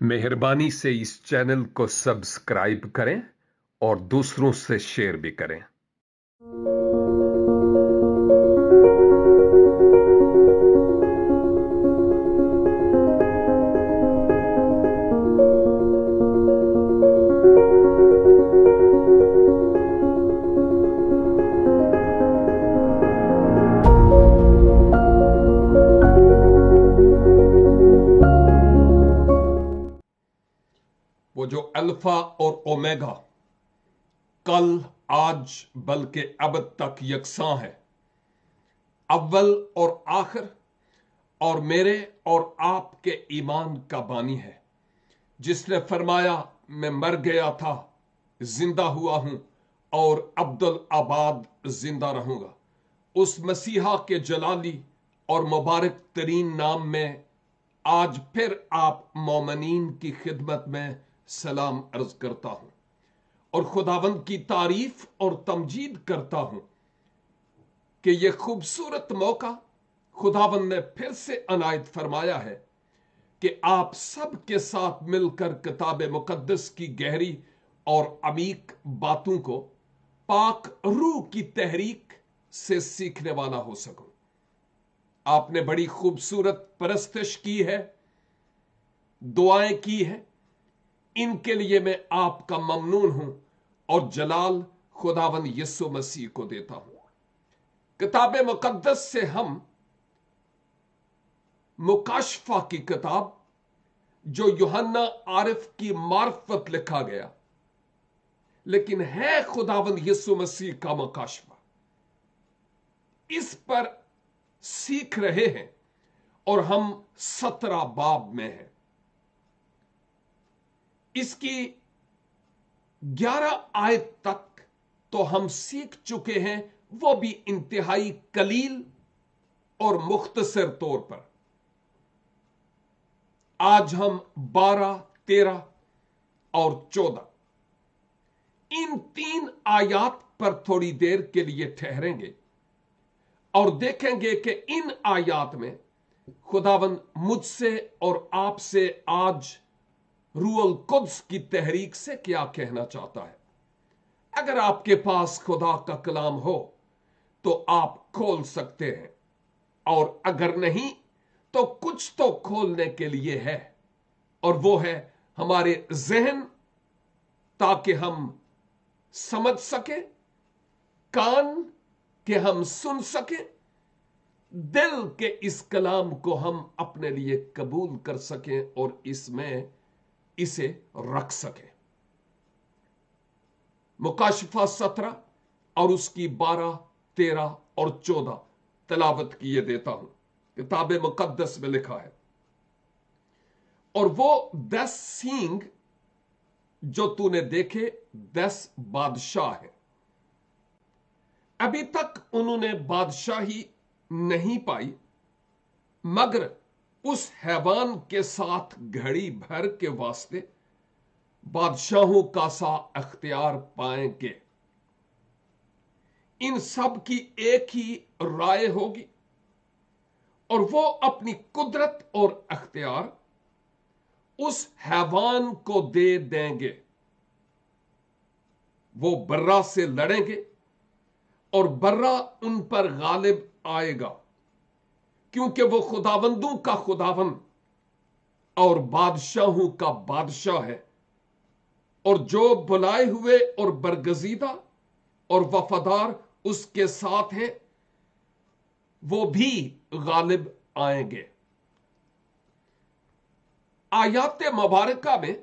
मेहरबानी से इस चैनल को सब्सक्राइब करें और दूसरों से शेयर भी करें। वो जो अल्फा और ओमेगा कल आज बल्कि अब तक यकसां है, अव्वल और आखिर और मेरे और आपके ईमान का बानी है, जिसने फरमाया मैं मर गया था, जिंदा हुआ हूं और अब्दुल आबाद जिंदा रहूंगा। उस मसीहा के जलाली और मुबारक तरीन नाम में आज फिर आप मोमिनीन की खिदमत में सलाम अर्ज करता हूं और खुदावंद की तारीफ और तमजीद करता हूं कि यह खूबसूरत मौका खुदावंद ने फिर से अनायत फरमाया है कि आप सब के साथ मिलकर किताब मुकद्दस की गहरी और अमीक बातों को पाक रूह की तहरीक से सीखने वाला हो सकूं। आपने बड़ी खूबसूरत परस्तिश की है, दुआएं की है, इनके लिए मैं आपका ममनून हूं और जलाल खुदावन यीशु मसीह को देता हूं। किताब मुकद्दस से हम मुकाशफा की किताब, जो यूहन्ना आरिफ की मार्फत लिखा गया, लेकिन है खुदावन यीशु मसीह का मुकाशफा, इस पर सीख रहे हैं और हम 17 बाब में हैं। इसकी 11 आयत तक तो हम सीख चुके हैं, वो भी इंतहाई कलील और मुख्तसर तौर पर। आज हम 12, 13 और 14 इन 3 आयात पर थोड़ी देर के लिए ठहरेंगे और देखेंगे कि इन आयात में खुदावंद मुझसे और आपसे आज रूहुल कुद्स की तहरीक से क्या कहना चाहता है। अगर आपके पास खुदा का कलाम हो तो आप खोल सकते हैं, और अगर नहीं तो कुछ तो खोलने के लिए है, और वो है हमारे जहन, ताकि हम समझ सके, कान के हम सुन सके, दिल के इस कलाम को हम अपने लिए कबूल कर सकें और इसमें इसे रख सके। मुकाशफा 17 और उसकी 12, 13 और 14 तलावत किए देता हूं। किताब मुकद्दस में लिखा है, और वो 10 सींग जो तूने देखे 10 बादशाह है। अभी तक उन्होंने बादशाही नहीं पाई, मगर उस हैवान के साथ घड़ी भर के वास्ते बादशाहों का सा अख्तियार पाएंगे। इन सब की एक ही राय होगी, और वो अपनी कुदरत और अख्तियार उस हैवान को दे देंगे। वो बर्रा से लड़ेंगे और बर्रा उन पर गालिब आएगा, क्योंकि वो खुदावंदों का खुदावंद और बादशाहों का बादशाह है, और जो बुलाए हुए और बरगजीदा और वफादार उसके साथ हैं, वो भी गालिब आएंगे। आयात मुबारका में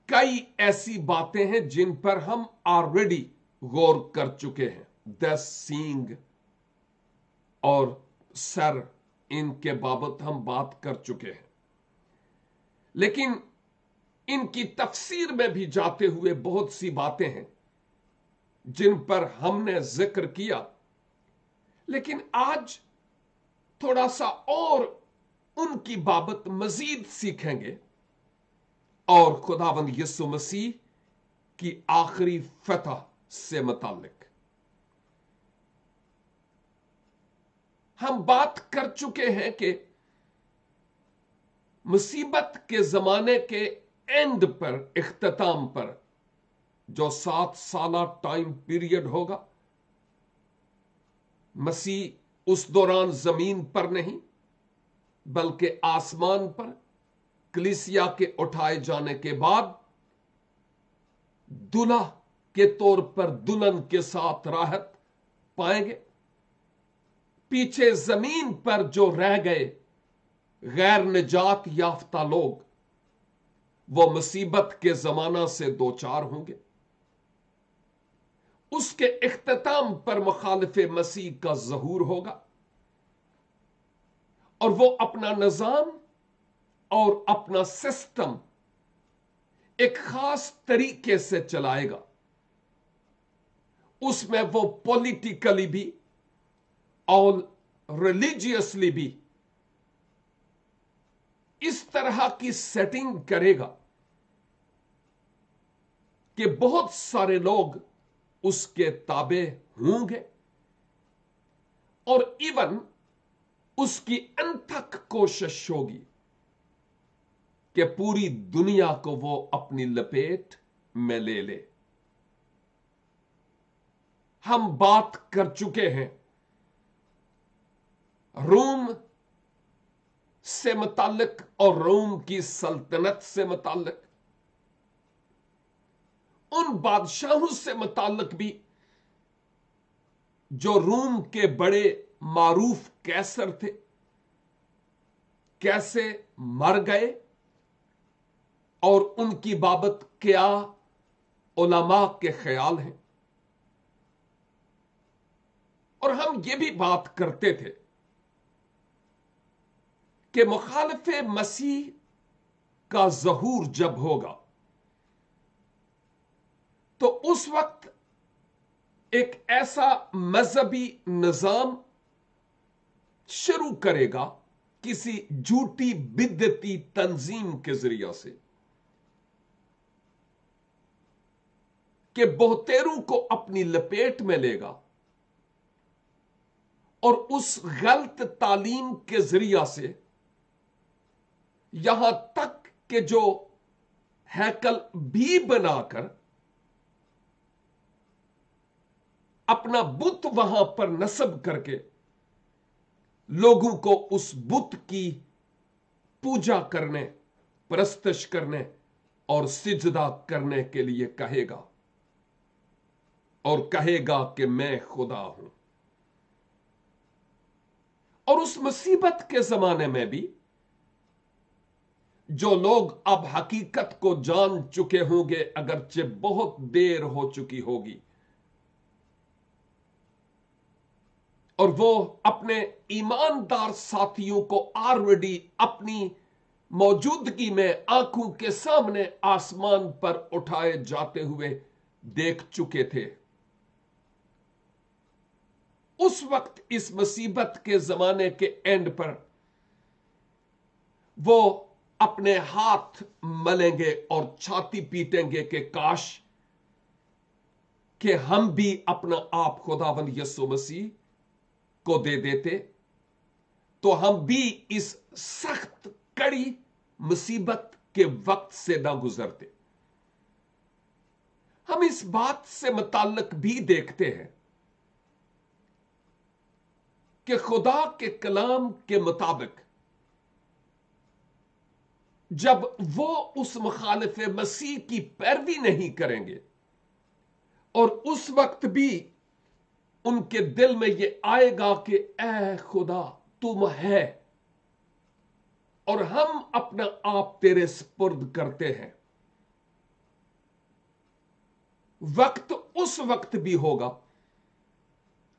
कई ऐसी बातें हैं जिन पर हम ऑलरेडी गौर कर चुके हैं। 10 सींग और सर, इनके बाबत हम बात कर चुके हैं, लेकिन इनकी तफसीर में भी जाते हुए बहुत सी बातें हैं जिन पर हमने जिक्र किया, लेकिन आज थोड़ा सा और उनकी बाबत मजीद सीखेंगे और खुदावंद यीशु मसीह की आखिरी फतह से मुताल्लिक हम बात कर चुके हैं कि मुसीबत के जमाने के एंड पर, इख्तिताम पर जो 7 साला टाइम पीरियड होगा, मसीह उस दौरान जमीन पर नहीं बल्कि आसमान पर कलीसिया के उठाए जाने के बाद दुल्हा के तौर पर दुल्हन के साथ राहत पाएंगे। पीछे जमीन पर जो रह गए गैर निजात याफ्ता लोग, वो मुसीबत के जमाना से दो चार होंगे। उसके इख्तिताम पर मुखालिफे मसीह का ज़हूर होगा और वो अपना निजाम और अपना सिस्टम एक खास तरीके से चलाएगा। उसमें वो पॉलिटिकली भी और रिलीजियसली भी इस तरह की सेटिंग करेगा कि बहुत सारे लोग उसके ताबे होंगे और इवन उसकी अनथक कोशिश होगी कि पूरी दुनिया को वो अपनी लपेट में ले ले। हम बात कर चुके हैं रोम से मुताल्लिक और रोम की सल्तनत से मुताल्लिक, उन बादशाहों से मुताल्लिक भी जो रोम के बड़े मारूफ कैसर थे, कैसे मर गए और उनकी बाबत क्या उलमा के ख्याल हैं। और हम ये भी बात करते थे कि मुखालिफे मसीह का ज़हूर जब होगा तो उस वक्त एक ऐसा मजहबी निजाम शुरू करेगा किसी झूठी बिदती तंजीम के जरिया से कि बहुतेरों को अपनी लपेट में लेगा और उस गलत तालीम के जरिया से यहां तक कि जो हैकल भी बनाकर अपना बुत वहां पर नस्ब करके लोगों को उस बुत की पूजा करने, परस्तश करने और सिजदा करने के लिए कहेगा और कहेगा कि मैं खुदा हूं। और उस मुसीबत के जमाने में भी जो लोग अब हकीकत को जान चुके होंगे, अगरचे बहुत देर हो चुकी होगी, और वो अपने ईमानदार साथियों को ऑलरेडी अपनी मौजूदगी में आंखों के सामने आसमान पर उठाए जाते हुए देख चुके थे, उस वक्त इस मुसीबत के जमाने के एंड पर वो अपने हाथ मलेंगे और छाती पीटेंगे कि काश कि हम भी अपना आप खुदावंद यीशु मसीह को दे देते तो हम भी इस सख्त कड़ी मुसीबत के वक्त से ना गुजरते। हम इस बात से मुताल्लिक भी देखते हैं कि खुदा के कलाम के मुताबिक जब वो उस मुखालिफे मसीह की पैरवी नहीं करेंगे और उस वक्त भी उनके दिल में ये आएगा कि ऐ खुदा तुम है और हम अपना आप तेरे सुपुर्द करते हैं, वक्त उस वक्त भी होगा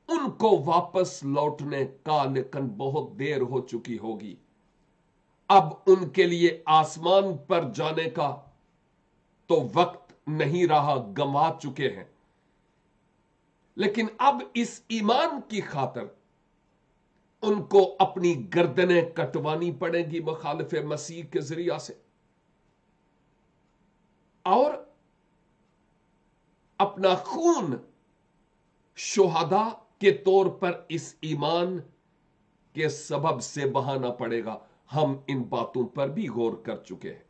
उनको वापस लौटने का, लेकिन बहुत देर हो चुकी होगी। अब उनके लिए आसमान पर जाने का तो वक्त नहीं रहा, गंवा चुके हैं। लेकिन अब इस ईमान की खातिर उनको अपनी गर्दनें कटवानी पड़ेगी मुखालिफे मसीह के जरिया से, और अपना खून शुहदा के तौर पर इस ईमान के सबब से बहाना पड़ेगा। हम इन बातों पर भी गौर कर चुके हैं।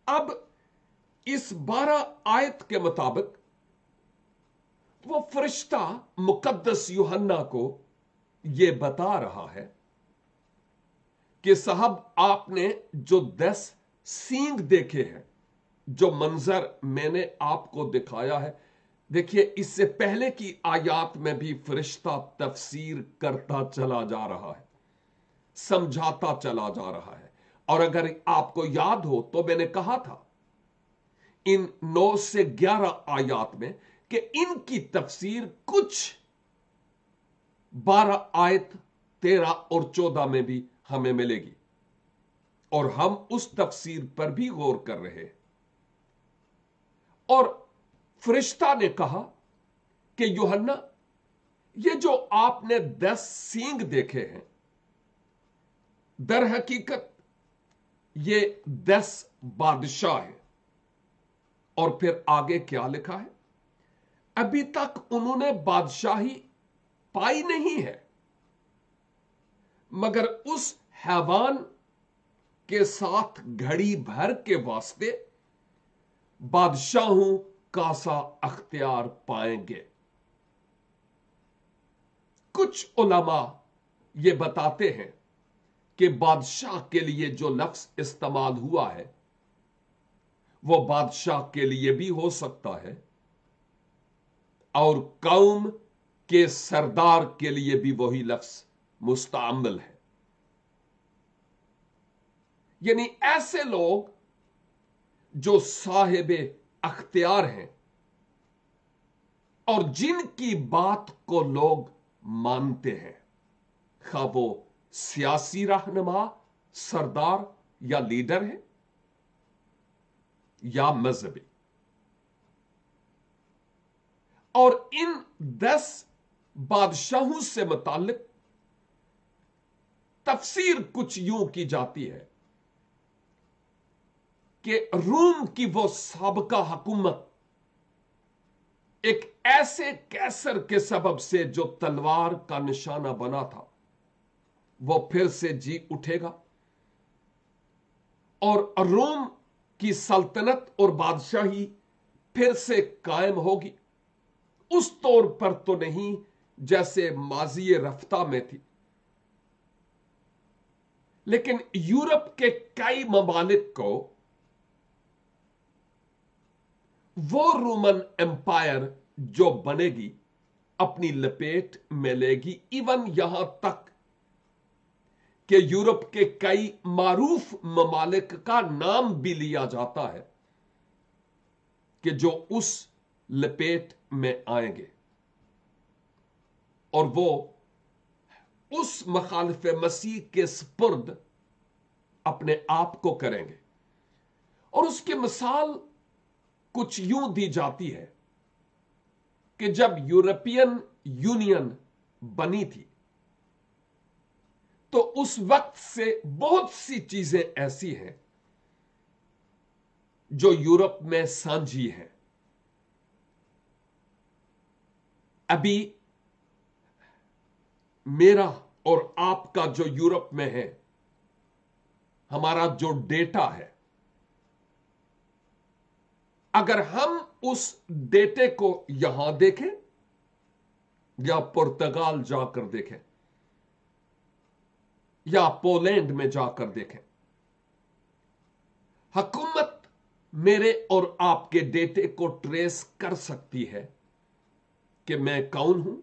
अब इस 12 आयत के मुताबिक वो फरिश्ता मुकद्दस यूहन्ना को यह बता रहा है कि साहब, आपने जो 10 सींग देखे हैं, जो मंजर मैंने आपको दिखाया है, देखिए इससे पहले की आयात में भी फरिश्ता तफसीर करता चला जा रहा है, समझाता चला जा रहा है। और अगर आपको याद हो तो मैंने कहा था इन 9 से 11 आयात में कि इनकी तफसीर कुछ 12 आयत 13 और 14 में भी हमें मिलेगी, और हम उस तफसीर पर भी गौर कर रहे हैं। और फरिश्ता ने कहा कि यूहन्ना, ये जो आपने 10 सींग देखे हैं, दर हकीकत ये 10 बादशाह हैं। और फिर आगे क्या लिखा है? अभी तक उन्होंने बादशाही पाई नहीं है, मगर उस हैवान के साथ घड़ी भर के वास्ते बादशाहों का सा अख्तियार पाएंगे। कुछ उलमा ये बताते हैं कि बादशाह के लिए जो लफ्ज इस्तेमाल हुआ है वो बादशाह के लिए भी हो सकता है और कौम के सरदार के लिए भी वही लफ्ज मुस्तअमल है। यानी ऐसे लोग जो साहिब अख्तियार हैं और जिनकी बात को लोग मानते हैं, खा वो सियासी रहनुमा, सरदार या लीडर है या मजहबी। और इन 10 बादशाहों से मुताल्लिक तफसीर कुछ यूं की जाती है कि रूम की वो साबका हुकूमत एक ऐसे कैसर के सबब से जो तलवार का निशाना बना था, वो फिर से जी उठेगा और रोम की सल्तनत और बादशाही फिर से कायम होगी। उस तौर पर तो नहीं जैसे माजी रफ्ता में थी, लेकिन यूरोप के कई ममालिक को वो रोमन एम्पायर जो बनेगी अपनी लपेट में लेगी। इवन यहां तक कि यूरोप के कई मारूफ ममालिक का नाम भी लिया जाता है कि जो उस लपेट में आएंगे और वो उस मखालिफ मसीह के स्पुर्द अपने आप को करेंगे। और उसकी मिसाल कुछ यूं दी जाती है कि जब यूरोपियन यूनियन बनी थी तो उस वक्त से बहुत सी चीजें ऐसी हैं जो यूरोप में साझी हैं। अभी मेरा और आपका जो यूरोप में है, हमारा जो डेटा है, अगर हम उस डेटे को यहां देखें या पुर्तगाल जाकर देखें या पोलैंड में जाकर देखें, हुकूमत मेरे और आपके डेटे को ट्रेस कर सकती है कि मैं कौन हूं,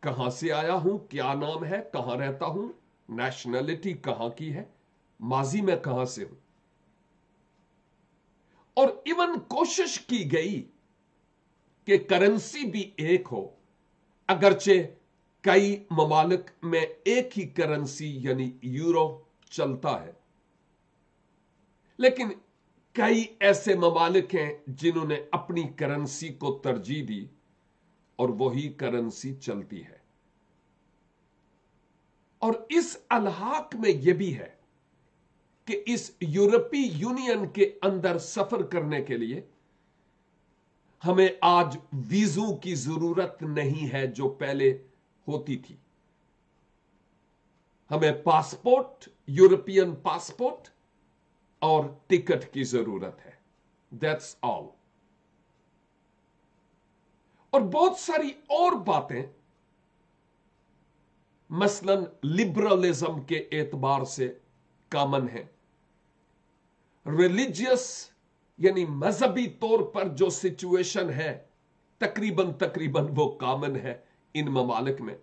कहां से आया हूं, क्या नाम है, कहां रहता हूं, नेशनलिटी कहां की है, माजी में कहां से हूं। और इवन कोशिश की गई कि करेंसी भी एक हो, अगरचे कई ममालिक में एक ही करेंसी यानी यूरो चलता है, लेकिन कई ऐसे ममालिक हैं जिन्होंने अपनी करेंसी को तरजीह दी और वही करेंसी चलती है। और इस अलहाक में यह भी है कि इस यूरोपीय यूनियन के अंदर सफर करने के लिए हमें आज वीजों की जरूरत नहीं है जो पहले होती थी। हमें पासपोर्ट, यूरोपियन पासपोर्ट और टिकट की जरूरत है। That's all. और बहुत सारी और बातें, मसलन लिबरलिज्म के एतबार से कॉमन है। रिलीजियस यानी मजहबी तौर पर जो सिचुएशन है, तकरीबन वो कॉमन है इन ममालिक में।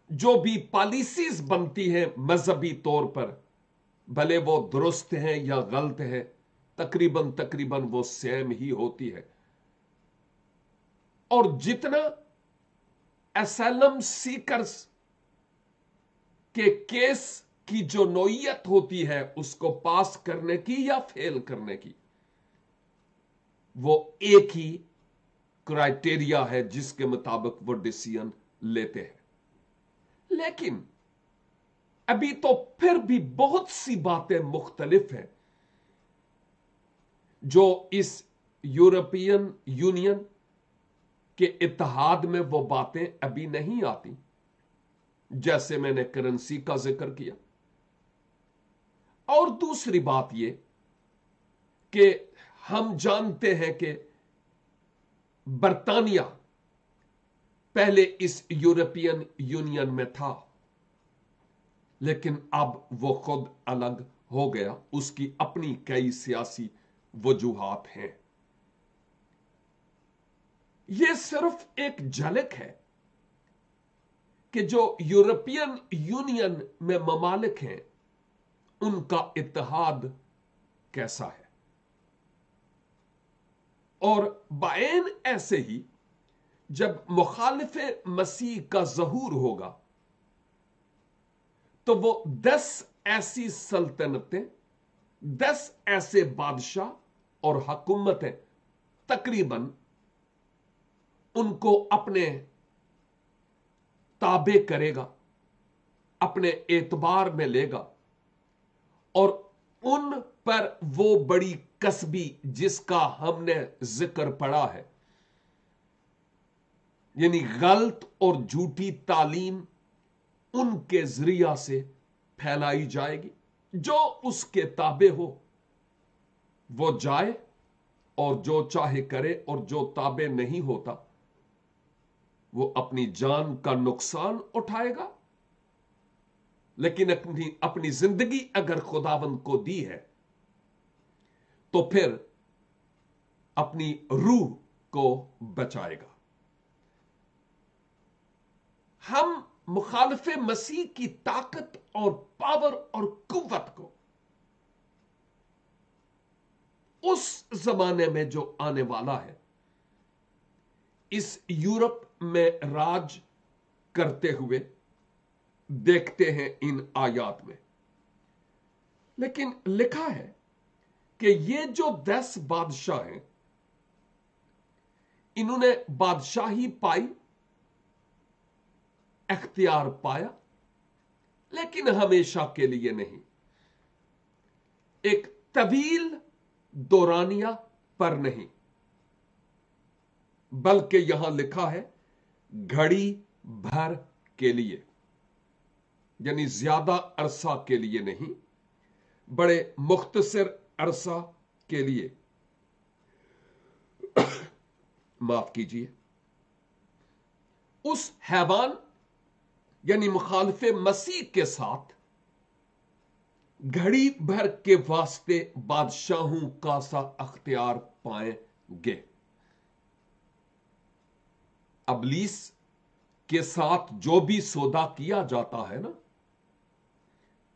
जो भी पॉलिसीज बनती हैं मजहबी तौर पर, भले वो दुरुस्त हैं या गलत हैं, तकरीबन वो सेम ही होती है। और जितना एसाइलम सीकर्स के केस की जो नौयत होती है उसको पास करने की या फेल करने की, वो एक ही क्राइटेरिया है जिसके मुताबिक वो डिसीजन लेते हैं। लेकिन अभी तो फिर भी बहुत सी बातें मुख्तलिफ हैं जो इस यूरोपियन यूनियन के इत्तेहाद में वो बातें अभी नहीं आती। जैसे मैंने करेंसी का जिक्र किया। और दूसरी बात यह कि हम जानते हैं कि बरतानिया पहले इस यूरोपियन यूनियन में था, लेकिन अब वो खुद अलग हो गया। उसकी अपनी कई सियासी वजूहात हैं। यह सिर्फ एक झलक है कि जो यूरोपियन यूनियन में ममालिक हैं उनका इत्तेहाद कैसा है। और बायन ऐसे ही जब मुखालिफे मसीह का ज़हूर होगा तो वो 10 ऐसी सल्तनतें, 10 ऐसे बादशाह और हुकूमतें तकरीबन उनको अपने ताबे करेगा, अपने एतबार में लेगा। और उन पर वो बड़ी कसबी जिसका हमने जिक्र पढ़ा है, यानी गलत और झूठी तालीम उनके जरिया से फैलाई जाएगी। जो उसके ताबे हो वो जाए और जो चाहे करे, और जो ताबे नहीं होता वो अपनी जान का नुकसान उठाएगा। लेकिन अपनी जिंदगी अगर खुदावंद को दी है तो फिर अपनी रूह को बचाएगा। हम मुखालिफे मसीह की ताकत और पावर और कुव्वत को उस जमाने में जो आने वाला है इस यूरोप में राज करते हुए देखते हैं इन आयात में। लेकिन लिखा है कि ये जो 10 बादशाह हैं इन्होंने बादशाही पाई, इख्तियार पाया, लेकिन हमेशा के लिए नहीं। एक तवील दौरानिया पर नहीं, बल्कि यहां लिखा है घड़ी भर के लिए, यानी ज्यादा अरसा के लिए नहीं, बड़े मुख्तसर अरसा के लिए। माफ कीजिए। उस हैवान यानी मुखालिफे मसीह के साथ घड़ी भर के वास्ते बादशाहों का सा अख्तियार पाएंगे। अबलीस के साथ जो भी सौदा किया जाता है ना,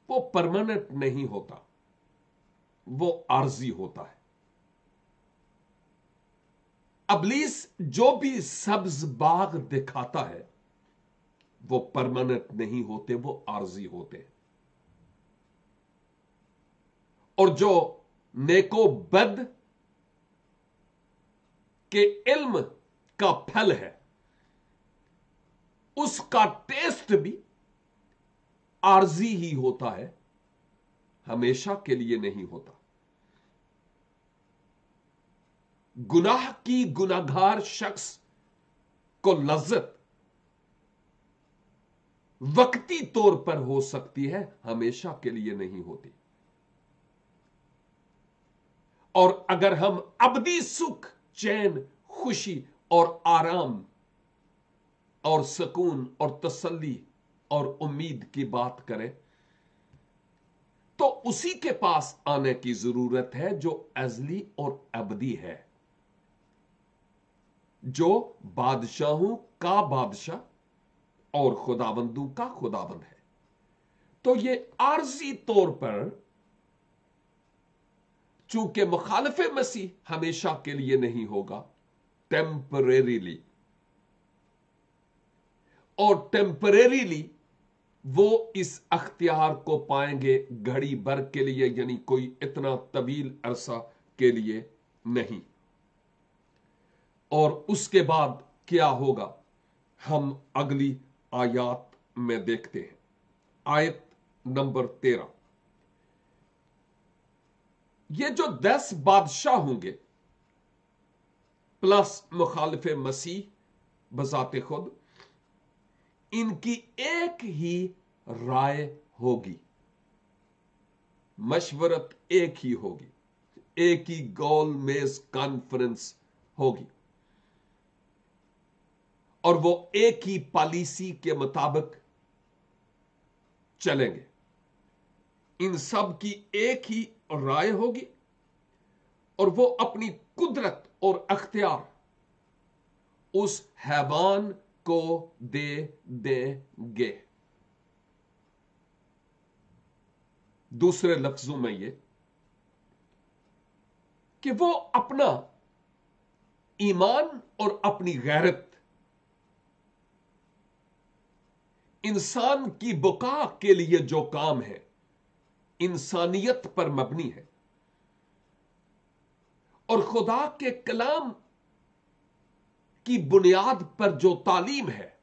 वो परमानेंट नहीं होता, वो आर्जी होता है। अबलीस जो भी सब्ज बाग दिखाता है वो परमानेंट नहीं होते, वो आर्जी होते हैं। और जो नेको बद के इल्म का फल है उसका टेस्ट भी आर्जी ही होता है, हमेशा के लिए नहीं होता। गुनाह की गुनाहगार शख्स को लज्जत वक्ती तौर पर हो सकती है, हमेशा के लिए नहीं होती। और अगर हम अबदी सुख, चैन, खुशी और आराम और सुकून और तसल्ली और उम्मीद की बात करें, तो उसी के पास आने की जरूरत है जो अजली और अबदी है, जो बादशाहों का बादशाह और खुदाबंदों का खुदाबंद है। तो ये आर्जी तौर पर, चूंकि मुखालिफ मसीह हमेशा के लिए नहीं होगा, टेम्परेरीली, और टेम्परेरीली वो इस अख्तियार को पाएंगे घड़ी भर के लिए, यानी कोई इतना तवील अरसा के लिए नहीं। और उसके बाद क्या होगा हम अगली आयत में देखते हैं। आयत नंबर 13, ये जो 10 बादशाह होंगे प्लस मुखालिफ मसीह बजाते खुद, इनकी एक ही राय होगी, मशवरत एक ही होगी, एक ही गोल मेज कॉन्फ्रेंस होगी, और वो एक ही पॉलिसी के मुताबिक चलेंगे। इन सब की एक ही राय होगी और वो अपनी कुदरत और अख्तियार उस हैवान को दे देंगे। दूसरे लफ्जों में ये कि वो अपना ईमान और अपनी गैरत इंसान की बुका के लिए जो काम है, इंसानियत पर मबनी है, और खुदा के कलाम की बुनियाद पर जो तालीम है,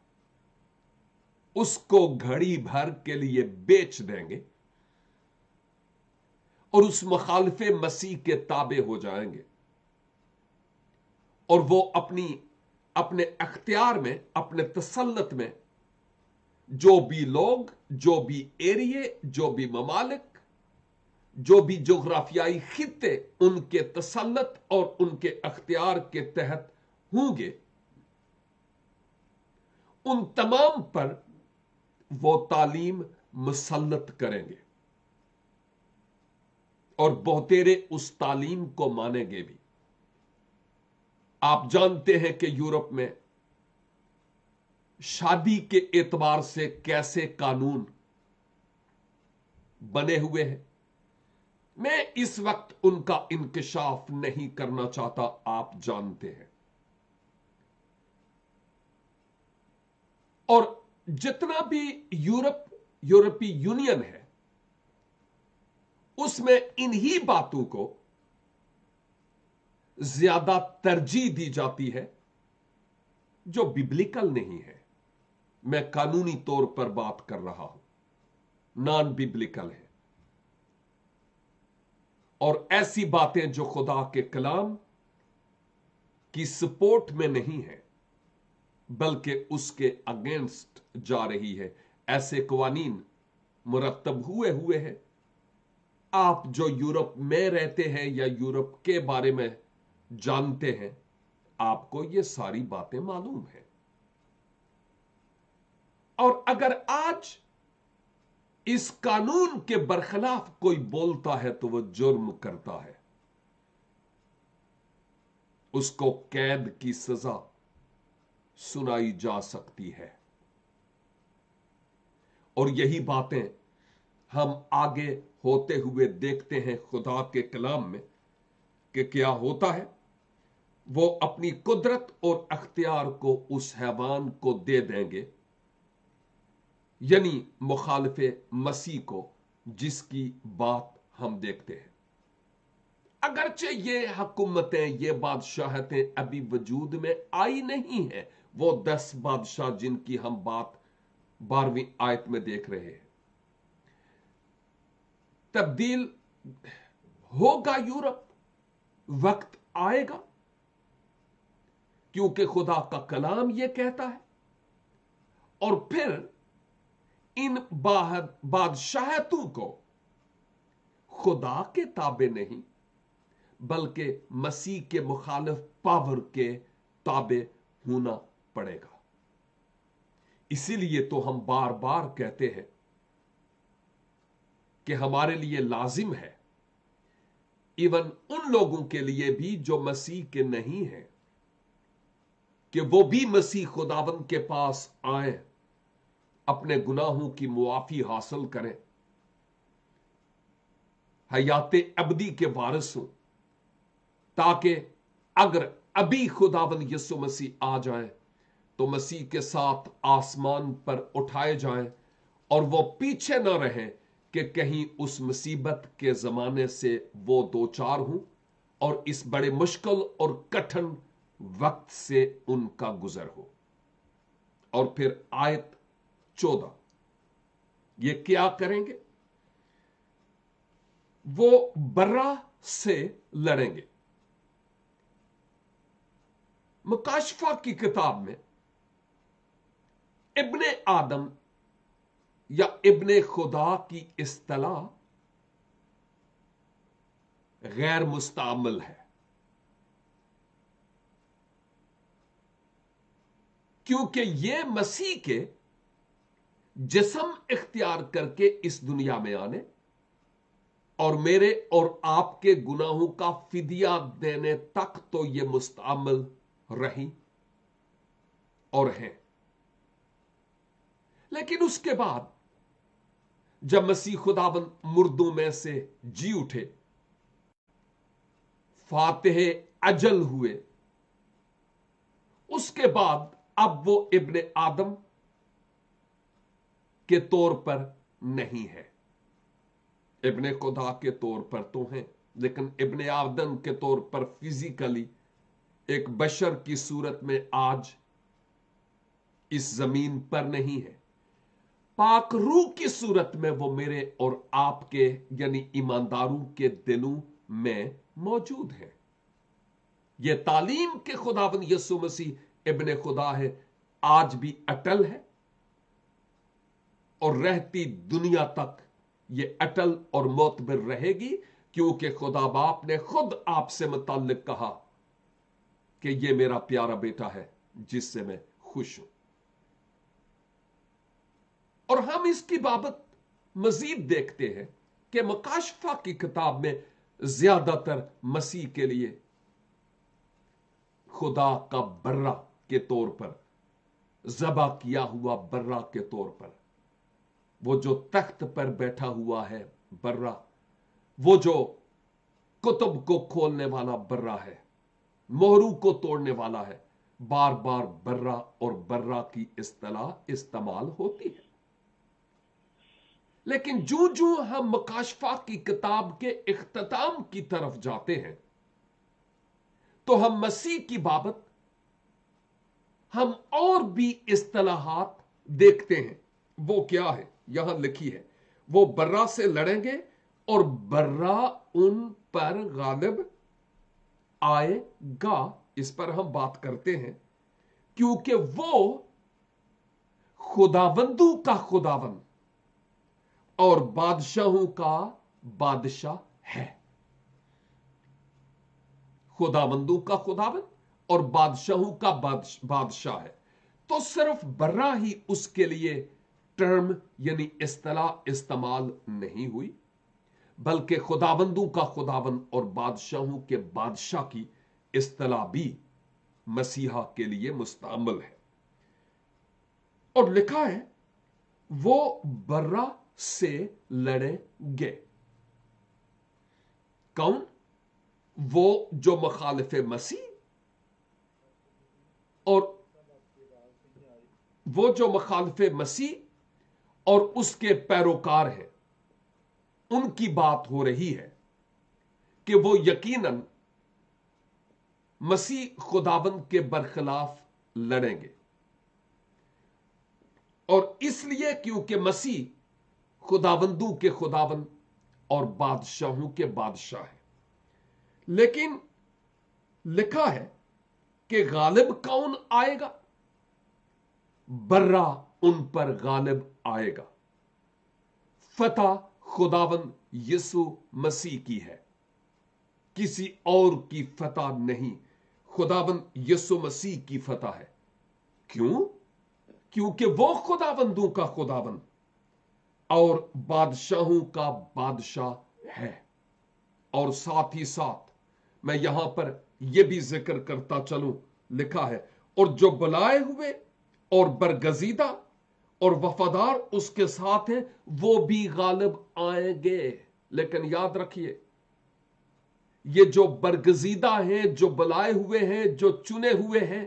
उसको घड़ी भर के लिए बेच देंगे और उस मुखालिफे मसीह के ताबे हो जाएंगे। और वो अपने अख्तियार में, अपने तसल्लत में जो भी लोग, जो भी एरिए, जो भी ममालिक, जो भी जोग्राफियाई खित्ते उनके तसल्लत और उनके अख्तियार के तहत होंगे, उन तमाम पर वो तालीम मुसल्लत करेंगे और बहुतेरे उस तालीम को मानेंगे भी। आप जानते हैं कि यूरोप में शादी के एतबार से कैसे कानून बने हुए हैं। मैं इस वक्त उनका इंकशाफ नहीं करना चाहता, आप जानते हैं। और जितना भी यूरोपीय यूनियन है, उसमें इन्हीं बातों को ज्यादा तरजीह दी जाती है जो बिब्लिकल नहीं है। मैं कानूनी तौर पर बात कर रहा हूं, नॉन बिब्लिकल है। और ऐसी बातें जो खुदा के कलाम की सपोर्ट में नहीं है बल्कि उसके अगेंस्ट जा रही है, ऐसे कवानीन मुरतब हुए हैं। आप जो यूरोप में रहते हैं या यूरोप के बारे में जानते हैं, आपको ये सारी बातें मालूम है। और अगर आज इस कानून के बरखिलाफ कोई बोलता है तो वह जुर्म करता है, उसको कैद की सजा सुनाई जा सकती है। और यही बातें हम आगे होते हुए देखते हैं खुदा के कलाम में कि क्या होता है। वो अपनी कुदरत और अख्तियार को उस हैवान को दे देंगे, यानी मुखालिफे मसीह को, जिसकी बात हम देखते हैं। अगरचे ये हुकूमतें, ये बादशाहतें अभी वजूद में आई नहीं है, वो 10 बादशाह जिनकी हम बात 12वीं आयत में देख रहे हैं। तब्दील होगा यूरोप, वक्त आएगा, क्योंकि खुदा का कलाम यह कहता है। और फिर इन बादशाहतों को खुदा के ताबे नहीं बल्कि मसीह के मुखालिफ पावर के ताबे होना पड़ेगा। इसीलिए तो हम बार बार कहते हैं कि हमारे लिए लाजिम है, इवन उन लोगों के लिए भी जो मसीह के नहीं हैं, कि वो भी मसीह खुदावंद के पास आए, अपने गुनाहों की मुआफी हासिल करें, हयाते अबदी के वारिस हों, ताकि अगर अभी खुदावंद यीशु मसीह आ जाए तो मसीह के साथ आसमान पर उठाए जाएं और वो पीछे न रहें कि कहीं उस मुसीबत के जमाने से वो दो चार हों और इस बड़े मुश्किल और कठिन वक्त से उनका गुजर हो। और फिर आयत 14, ये क्या करेंगे? वो बर्रा से लड़ेंगे। मुकाशफा की किताब में इब्ने आदम या इब्ने खुदा की इस्तिलाह गैर मुस्तामल है, क्योंकि यह मसीह के जिस्म इख्तियार करके इस दुनिया में आने और मेरे और आपके गुनाहों का फिदिया देने तक तो यह मुस्तामल रही और है। लेकिन उसके बाद जब मसीह खुदाबंद मुर्दों में से जी उठे, फातिह अजल हुए, उसके बाद अब वो इब्ने आदम के तौर पर नहीं है। इब्ने खुदा के तौर पर तो हैं, लेकिन इब्ने आदम के तौर पर फिजिकली एक बशर की सूरत में आज इस जमीन पर नहीं है। पाक रूह की सूरत में वो मेरे और आपके यानी ईमानदारों के दिलों में मौजूद है। ये तालीम के खुदावंद यीशु मसीह इब्ने खुदा है, आज भी अटल है और रहती दुनिया तक ये अटल और मोतबर रहेगी, क्योंकि खुदा बाप ने खुद आपसे मुताल्लिक कहा कि ये मेरा प्यारा बेटा है जिससे मैं खुश हूं। और हम इसकी बाबत मजीद देखते हैं कि मुकाशफा की किताब में ज्यादातर मसीह के लिए खुदा का बर्रा के तौर पर, ज़बा किया हुआ बर्रा के तौर पर, वो जो तख्त पर बैठा हुआ है बर्रा, वो जो कुतुब को खोलने वाला बर्रा है, मोहरू को तोड़ने वाला है, बार बार बर्रा और बर्रा की इस्तिलाह इस्तेमाल होती है। लेकिन जो जो हम मुकाशफा की किताब के इख्तिताम की तरफ जाते हैं तो हम मसीह की बाबत हम और भी इस्तिलाहात देखते हैं। वो क्या है? यहां लिखी है, वो बर्रा से लड़ेंगे और बर्रा उन पर गालिब आएगा। इस पर हम बात करते हैं क्योंकि वो खुदावंदू का खुदावंद और बादशाहों का बादशाह है। खुदावंदों का खुदावंद और बादशाहों का बादशाह है। तो सिर्फ बर्रा ही उसके लिए टर्म यानी इस्तिलाह इस्तेमाल नहीं हुई, बल्कि खुदावंदों का खुदावंद और बादशाहों के बादशाह की इस्तिलाह भी मसीहा के लिए मुस्तअमल है। और लिखा है वो बर्रा से लड़ेंगे। कौन? वो जो मुखालिफ मसीह और वो जो मुखालिफ मसीह और उसके पैरोकार हैं, उनकी बात हो रही है कि वो यकीनन मसीह खुदावंद के बरखिलाफ लड़ेंगे। और इसलिए क्योंकि मसीह खुदावंदों के खुदावंद और बादशाहों के बादशाह है। लेकिन लिखा है कि गालिब कौन आएगा? बर्रा उन पर गालिब आएगा। फतह खुदावंद यीशु मसीह की है, किसी और की फतह नहीं, खुदावंद यीशु मसीह की फतह है। क्यों? क्योंकि वो खुदावंदों का खुदावंद और बादशाहों का बादशाह है। और साथ ही साथ मैं यहां पर यह भी जिक्र करता चलूं, लिखा है, और जो बुलाए हुए और बरगजीदा और वफादार उसके साथ हैं वो भी गालिब आएंगे। लेकिन याद रखिए, ये जो बरगजीदा हैं, जो बुलाए हुए हैं, जो चुने हुए हैं,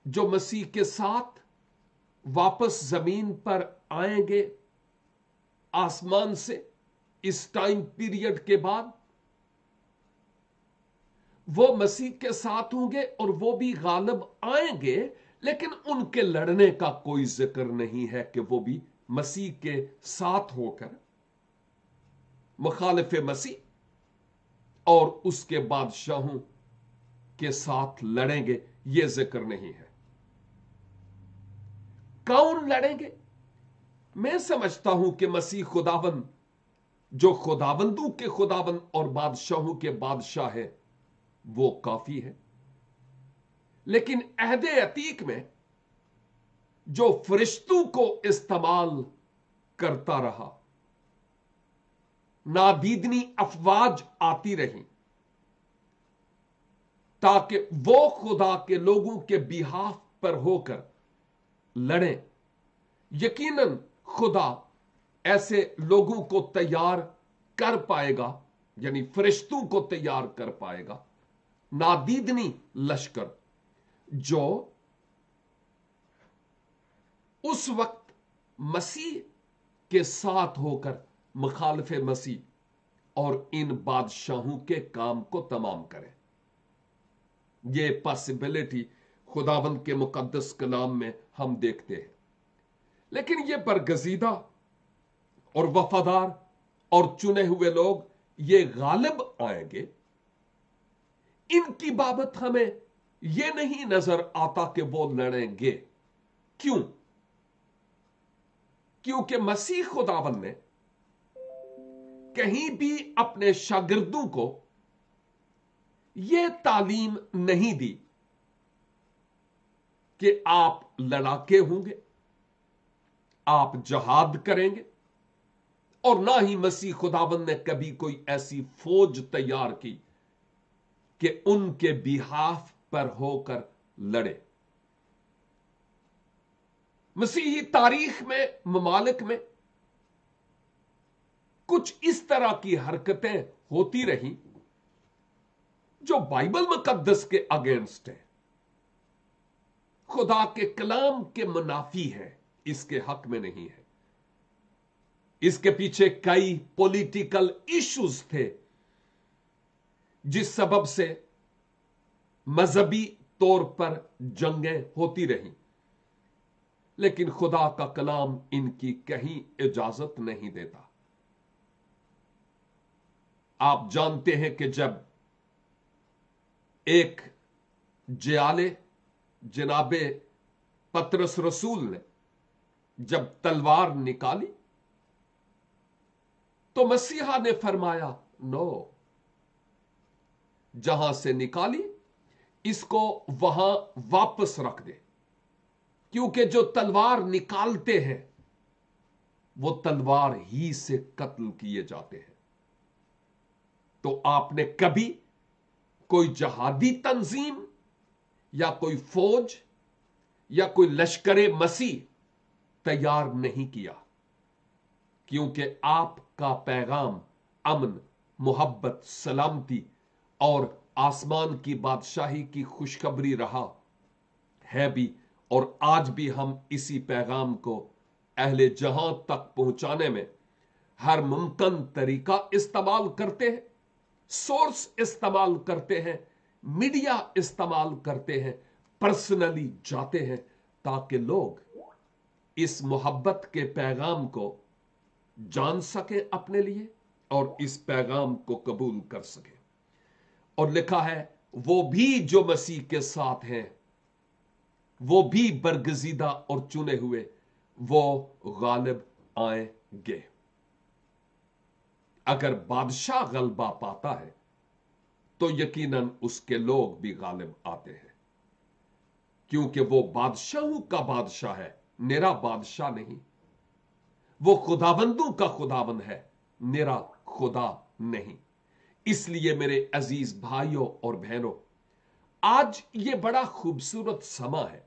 जो मसीह के साथ वापस जमीन पर आएंगे आसमान से इस टाइम पीरियड के बाद, वो मसीह के साथ होंगे और वो भी गालिब आएंगे। लेकिन उनके लड़ने का कोई जिक्र नहीं है कि वो भी मसीह के साथ होकर मुखालिफ मसीह और उसके बादशाहों के साथ लड़ेंगे, ये जिक्र नहीं है। कौन लड़ेंगे? मैं समझता हूं कि मसीह खुदावंद, जो खुदावंदों के खुदावंद और बादशाहों के बादशाह है, वो काफी है। लेकिन अहदे अतीक में जो फरिश्तों को इस्तेमाल करता रहा, नादीदनी अफवाज आती रही ताकि वो खुदा के लोगों के बिहाफ पर होकर लड़े। यकीनन खुदा ऐसे लोगों को तैयार कर पाएगा, यानी फरिश्तों को तैयार कर पाएगा, नादीदनी लश्कर, जो उस वक्त मसीह के साथ होकर मुखालिफ मसीह और इन बादशाहों के काम को तमाम करें। यह पॉसिबिलिटी खुदावंद के मुकद्दस कलाम में हम देखते हैं। लेकिन ये बरगजीदा और वफादार और चुने हुए लोग ये गालिब आएंगे, इनकी बाबत हमें यह नहीं नजर आता कि वो लड़ेंगे। क्यों? क्योंकि मसीह खुदावंद ने कहीं भी अपने शागिर्दों को यह तालीम नहीं दी कि आप लड़ाके होंगे, आप जहाद करेंगे, और ना ही मसीह खुदावंद ने कभी कोई ऐसी फौज तैयार की कि उनके बिहाफ पर होकर लड़े। मसीही तारीख में ममालिक में कुछ इस तरह की हरकतें होती रही जो बाइबल मुकद्दस के अगेंस्ट है, खुदा के कलाम के मुनाफी है, इसके हक में नहीं है। इसके पीछे कई पॉलिटिकल इश्यूज थे जिस सबब से मजहबी तौर पर जंगें होती रहीं। लेकिन खुदा का कलाम इनकी कहीं इजाजत नहीं देता। आप जानते हैं कि जब एक जियाले जनाबे पतरस रसूल ने जब तलवार निकाली तो मसीहा ने फरमाया, नो, जहां से निकाली इसको वहां वापस रख दे, क्योंकि जो तलवार निकालते हैं वो तलवार ही से कत्ल किए जाते हैं। तो आपने कभी कोई जहादी तंजीम या कोई फौज या कोई लश्करे मसीह तैयार नहीं किया, क्योंकि आपका पैगाम अमन, मोहब्बत, सलामती और आसमान की बादशाही की खुशखबरी रहा है भी, और आज भी हम इसी पैगाम को अहले जहां तक पहुंचाने में हर मुमकिन तरीका इस्तेमाल करते हैं, सोर्स इस्तेमाल करते हैं, मीडिया इस्तेमाल करते हैं, पर्सनली जाते हैं, ताकि लोग इस मोहब्बत के पैगाम को जान सके अपने लिए और इस पैगाम को कबूल कर सके। और लिखा है, वो भी जो मसीह के साथ हैं, वो भी बरगजीदा और चुने हुए वो गालिब आएंगे। अगर बादशाह गलबा पाता है तो यकीनन उसके लोग भी गालिब आते हैं, क्योंकि वो बादशाहों का बादशाह है, मेरा बादशाह नहीं। वो खुदाबंदों का खुदाबंद है, मेरा खुदा नहीं। इसलिए मेरे अजीज भाइयों और बहनों, आज ये बड़ा खूबसूरत समा है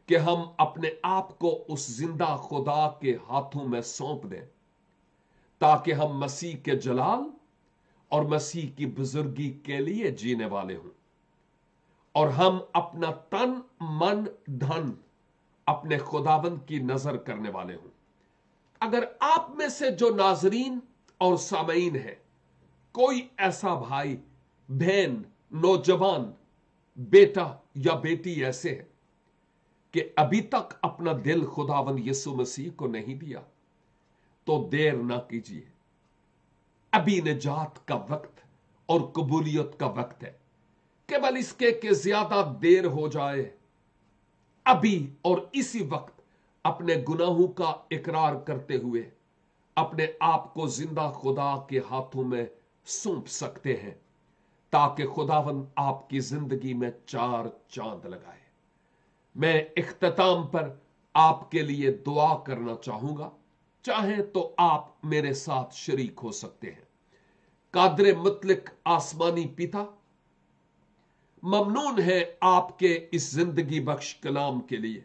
कि हम अपने आप को उस जिंदा खुदा के हाथों में सौंप दें, ताकि हम मसीह के जलाल और मसीह की बुजुर्गी के लिए जीने वाले हों, और हम अपना तन मन धन अपने खुदावंद की नजर करने वाले हों। अगर आप में से जो नाजरीन और सामईन है, कोई ऐसा भाई बहन नौजवान बेटा या बेटी ऐसे है कि अभी तक अपना दिल खुदावंद यीशु मसीह को नहीं दिया, तो देर ना कीजिए। अभी निजात का वक्त और कबूलियत का वक्त है, केवल इसके कि ज्यादा देर हो जाए। अभी और इसी वक्त अपने गुनाहों का इकरार करते हुए अपने आप को जिंदा खुदा के हाथों में सौंप सकते हैं, ताकि खुदावंद आपकी जिंदगी में चार चांद लगाए। मैं इख्तिताम पर आपके लिए दुआ करना चाहूंगा, चाहे तो आप मेरे साथ शरीक हो सकते हैं। कादरे मुतलिक आसमानी पिता, ममनून है आपके इस जिंदगी बख्श कलाम के लिए,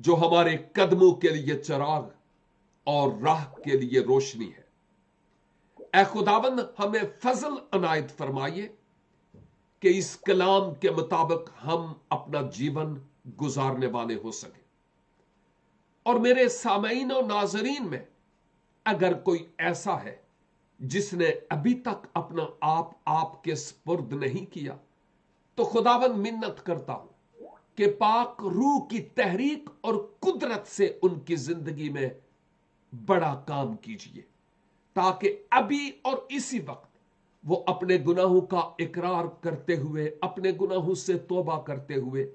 जो हमारे कदमों के लिए चिराग और राह के लिए रोशनी है। ऐ खुदावंद, हमें फजल अनायत फरमाइए कि इस कलाम के मुताबिक हम अपना जीवन गुजारने वाले हो सके। और मेरे सामईन और नाजरीन में अगर कोई ऐसा है जिसने अभी तक अपना आप आपके स्पुर्द नहीं किया, तो खुदावंद मिन्नत करता हूं कि पाक रूह की तहरीक और कुदरत से उनकी जिंदगी में बड़ा काम कीजिए, ताकि अभी और इसी वक्त वो अपने गुनाहों का इकरार करते हुए, अपने गुनाहों से तौबा करते हुए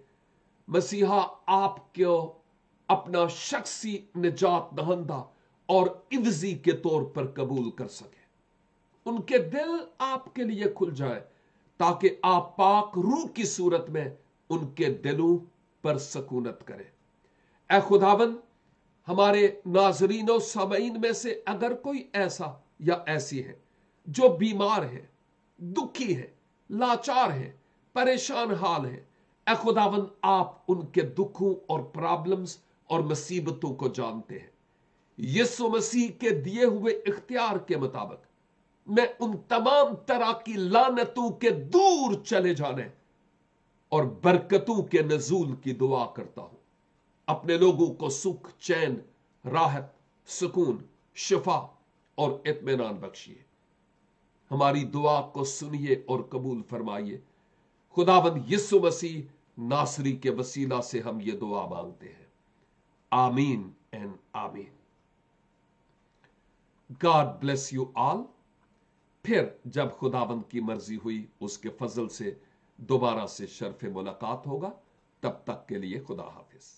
मसीहा आपको अपना शख्सी निजात दहंदा और इवजी के तौर पर कबूल कर सके। उनके दिल आपके लिए खुल जाए, ताकि आप पाक रूह की सूरत में उनके दिलों पर सकूनत करें। ऐ खुदावंद, हमारे नाजरीन और सामईन में से अगर कोई ऐसा या ऐसी है जो बीमार है, दुखी है, लाचार है, परेशान हाल है, ऐ खुदावंद, आप उनके दुखों और प्रॉब्लम्स और मुसीबतों को जानते हैं। यीशु मसीह के दिए हुए इख्तियार के मुताबिक मैं उन तमाम तरह की लानतों के दूर चले जाने और बरकतों के नजूल की दुआ करता हूं। अपने लोगों को सुख, चैन, राहत, सुकून, शिफा और इत्मीनान बख्शिए। हमारी दुआ को सुनिए और कबूल फरमाइए। खुदावंद यीशु मसीह नासरी के वसीला से हम ये दुआ मांगते हैं। आमीन एंड आमीन। God bless you all. फिर जब खुदावंद की मर्जी हुई, उसके फजल से दोबारा से शर्फ मुलाकात होगा। तब तक के लिए खुदा हाफिज।